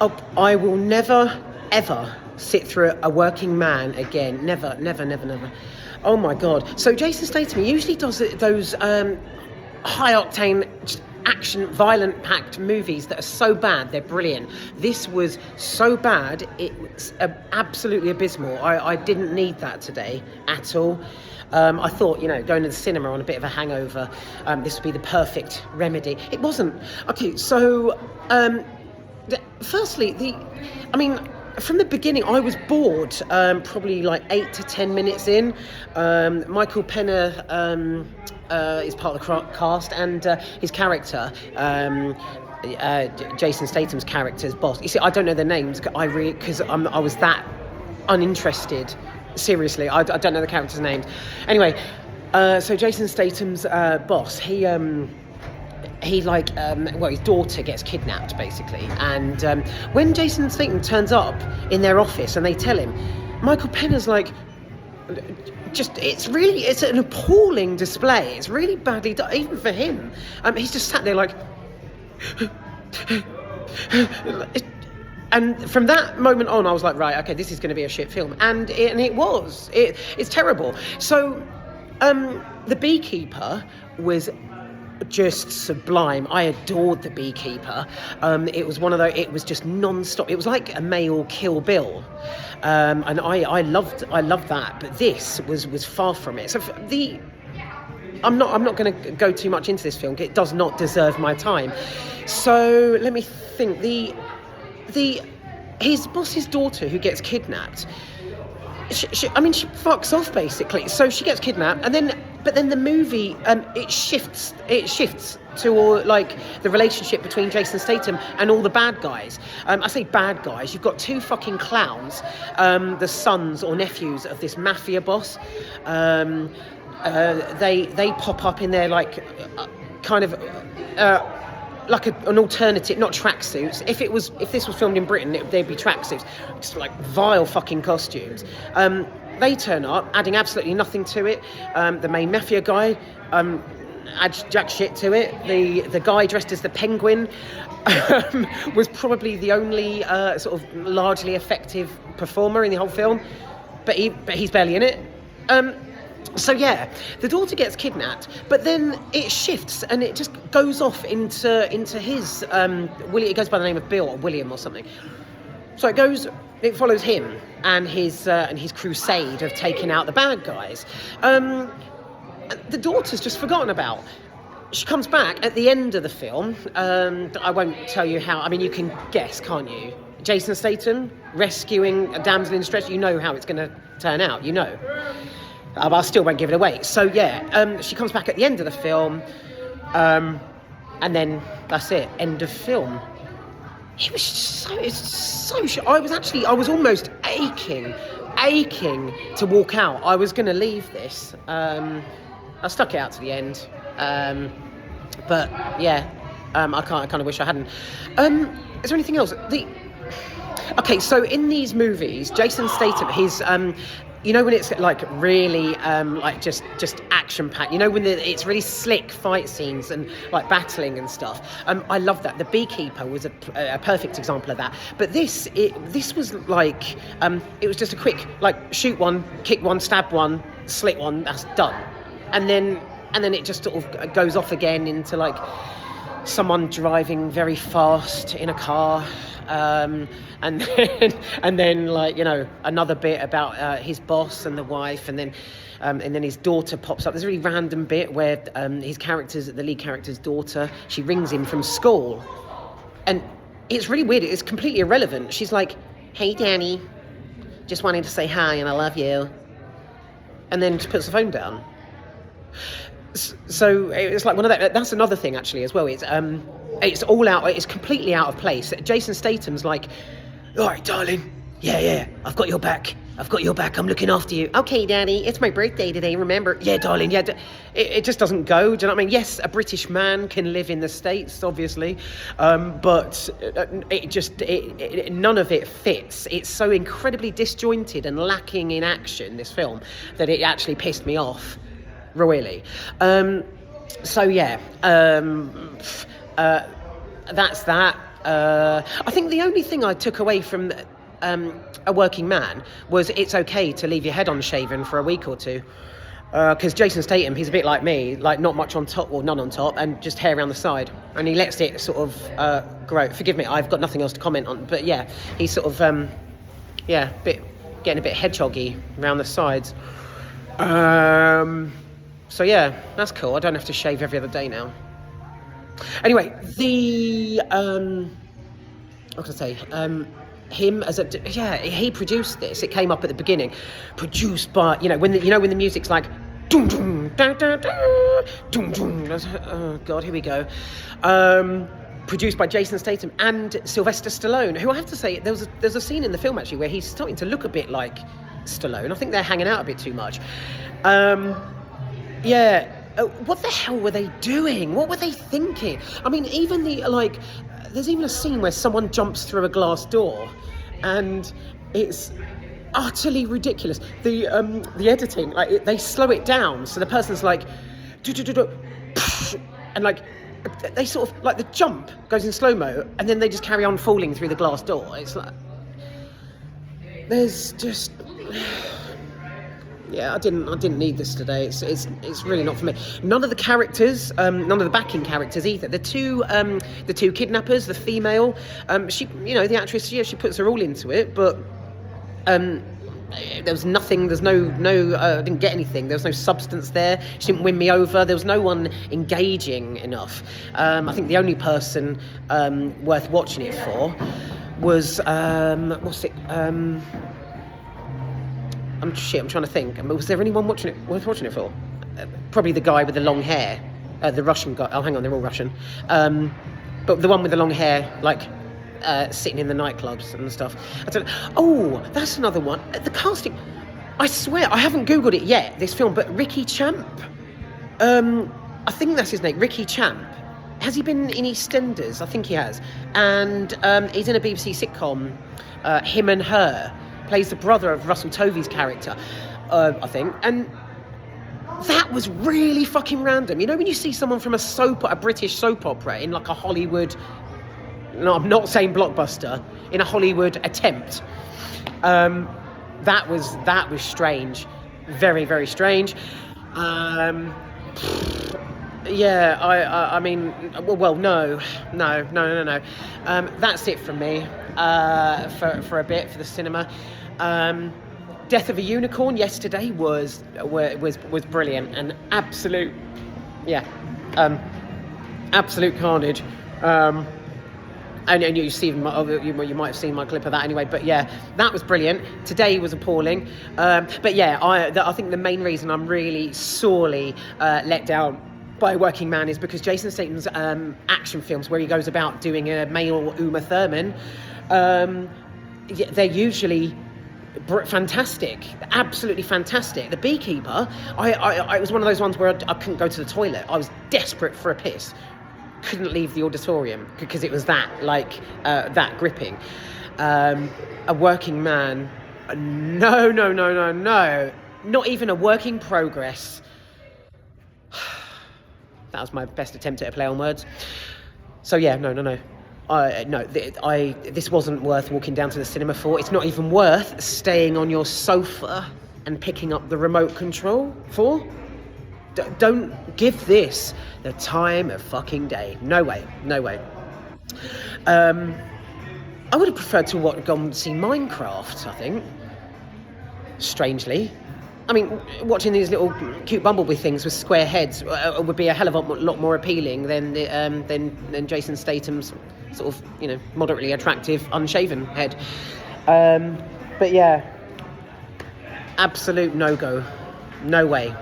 Oh, I will never, ever sit through a working man again. Never, never, never, never. Oh my God. So Jason Statham usually does those high-octane action, violent-packed movies that are so bad, they're brilliant. This was so bad, it was absolutely abysmal. I didn't need that today at all. I thought, going to the cinema on a bit of a hangover, this would be the perfect remedy. It wasn't. Okay, so... Firstly, from the beginning, I was bored. Probably like 8 to 10 minutes in. Michael Pena is part of the cast, and his character, Jason Statham's character's boss. You see, I don't know their names because I was that uninterested. Seriously, I don't know the characters' names. Anyway, so Jason Statham's boss, his daughter gets kidnapped, basically. And when Jason Statham turns up in their office and they tell him, Michael Pena's like, it's an appalling display. It's really badly done, even for him. He's just sat there like... And from that moment on, I was like, right, okay, this is going to be a shit film. And it was. It's terrible. So the beekeeper was... just sublime. I adored the beekeeper. It was one of those. It was just non-stop. It was like a male Kill Bill, and I loved that. But this was far from it. So I'm not going to go too much into this film. It does not deserve my time. So let me think. His boss's daughter who gets kidnapped. She fucks off basically. So she gets kidnapped, but then the movie it shifts to all, like, the relationship between Jason Statham and all the bad guys. I say bad guys. You've got two fucking clowns, the sons or nephews of this mafia boss. They pop up in their like kind of. Like an alternative, not tracksuits. If this was filmed in Britain, they'd be tracksuits, just like vile fucking costumes. They turn up, adding absolutely nothing to it. The main mafia guy adds jack shit to it. The guy dressed as the Penguin was probably the only sort of largely effective performer in the whole film, but he's barely in it. So yeah, the daughter gets kidnapped, but then it shifts and it just goes off into his it goes by the name of Bill or William or something. So it follows him and his crusade of taking out the bad guys. The daughter's just forgotten about. She comes back at the end of the film. I won't tell you how. I mean, you can guess, can't you? Jason Statham rescuing a damsel in distress. You know how it's going to turn out. You know. I still won't give it away. So yeah, she comes back at the end of the film, and then that's it. End of film. It was so. I was almost aching to walk out. I was going to leave this. I stuck it out to the end, but yeah, I kind of wish I hadn't. Is there anything else? Okay, so in these movies, Jason Statham, his when it's like really like just action-packed, when it's really slick fight scenes and like battling and stuff. I love that. The Beekeeper was a perfect example of that. But this was like it was just a quick like shoot one, kick one, stab one, slit one. That's done, and then it just sort of goes off again into like someone driving very fast in a car. And then like another bit about his boss and the wife, and then his daughter pops up. There's a really random bit where the lead character's daughter, she rings him from school, and it's really weird. It's completely irrelevant. She's like, "Hey, Danny, just wanting to say hi and I love you," and then just puts the phone down. So it's like one of that. That's another thing actually as well. It's all out. It's completely out of place. Jason Statham's like, "All right, darling. Yeah. I've got your back. I'm looking after you. Okay, Daddy. It's my birthday today. Remember? Yeah, darling. Yeah." It just doesn't go. Do you know what I mean? Yes, a British man can live in the States, obviously, but none of it fits. It's so incredibly disjointed and lacking in action. This film that it actually pissed me off. Royally. So yeah, that's that. I think the only thing I took away from A Working Man was it's okay to leave your head unshaven for a week or two. Because Jason Statham, he's a bit like me, like not much on top or none on top, and just hair around the side, and he lets it sort of grow. Forgive me, I've got nothing else to comment on, but yeah, he's sort of getting a bit hedgehoggy around the sides. So yeah, that's cool. I don't have to shave every other day now. Anyway, what can I say? Him as he produced this. It came up at the beginning, produced by when the music's like, dum dum da da da, dum dum. Oh God, here we go. Produced by Jason Statham and Sylvester Stallone, who I have to say there's a scene in the film actually where he's starting to look a bit like Stallone. I think they're hanging out a bit too much. What the hell were they doing? What were they thinking? I mean, even there's even a scene where someone jumps through a glass door, and it's utterly ridiculous. The editing, they slow it down, so the person's like, and they sort of the jump goes in slow mo, and then they just carry on falling through the glass door. It's like there's just. Yeah, I didn't need this today. It's really not for me. None of the characters, none of the backing characters either. The two kidnappers, the female, she, the actress, she puts her all into it, but there was nothing. There's no. I didn't get anything. There was no substance there. She didn't win me over. There was no one engaging enough. I think the only person worth watching it for was what's it? I'm trying to think. Was there anyone worth watching it for? Probably the guy with the long hair, the Russian guy. Oh, hang on, they're all Russian. But the one with the long hair, sitting in the nightclubs and stuff. I don't. Oh, that's another one. The casting. I swear, I haven't Googled it yet. This film, but Ricky Champ. I think that's his name, Ricky Champ. Has he been in EastEnders? I think he has. And he's in a BBC sitcom, Him and Her. Plays the brother of Russell Tovey's character, I think, and that was really fucking random. When you see someone from a British soap opera in a Hollywood, no, I'm not saying blockbuster, in a Hollywood attempt, that was strange, very, very strange. Yeah, I mean, well, no. That's it from me for a bit for the cinema. Death of a Unicorn yesterday was brilliant and absolute carnage. And you see, you might have seen my clip of that anyway. But yeah, that was brilliant. Today was appalling. But yeah, I think the main reason I'm really sorely let down by Working Man is because Jason Statham's action films, where he goes about doing a male Uma Thurman, they're usually fantastic, absolutely fantastic. The Beekeeper, I was one of those ones where I couldn't go to the toilet. I was desperate for a piss, couldn't leave the auditorium because it was that that gripping. A Working Man, no, not even a work in progress. That was my best attempt at a play on words. So yeah, no. This wasn't worth walking down to the cinema for. It's not even worth staying on your sofa and picking up the remote control for. Don't give this the time of fucking day. No way. I would have preferred to go and see Minecraft, I think. Strangely. I mean, watching these little cute bumblebee things with square heads would be a hell of a lot more appealing than Jason Statham's sort of, moderately attractive, unshaven head. But yeah, absolute no-go. No way.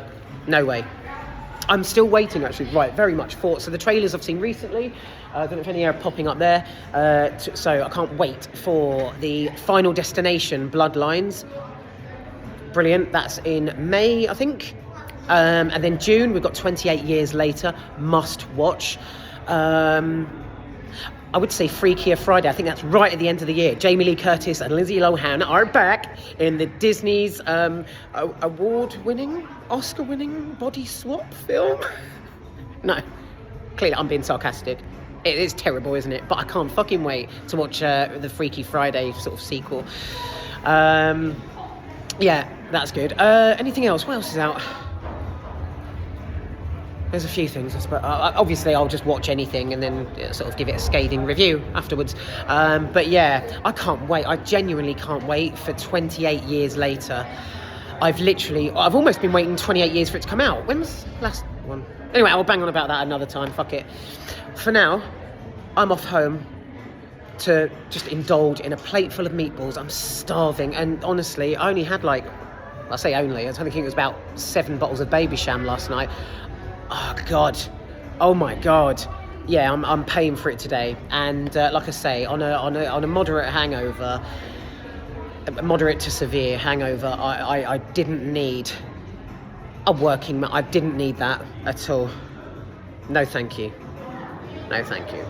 I'm still waiting, actually, very much for... So the trailers I've seen recently, I don't know if any are popping up there, so I can't wait for the Final Destination Bloodlines. Brilliant. That's in May, I think. And then June, we've got 28 Years Later, must watch. I would say Freakier Friday. I think that's right at the end of the year. Jamie Lee Curtis and Lindsay Lohan are back in the Disney's award-winning, Oscar-winning body swap film. No, clearly I'm being sarcastic. It is terrible, isn't it? But I can't fucking wait to watch the Freaky Friday sort of sequel. Yeah, that's good. Anything else? What else is out? There's a few things, but obviously I'll just watch anything and then sort of give it a scathing review afterwards. But yeah, I can't wait. I genuinely can't wait for 28 years later. I've almost been waiting 28 years for it to come out. When was the last one? Anyway, I'll bang on about that another time. Fuck it. For now, I'm off home to just indulge in a plate full of meatballs. I'm starving, and honestly, I only had I think it was about 7 bottles of Baby Sham last night. Oh God, oh my God, yeah, I'm paying for it today. And like I say, on a moderate hangover, moderate to severe hangover, I didn't need I didn't need that at all. No, thank you. No, thank you.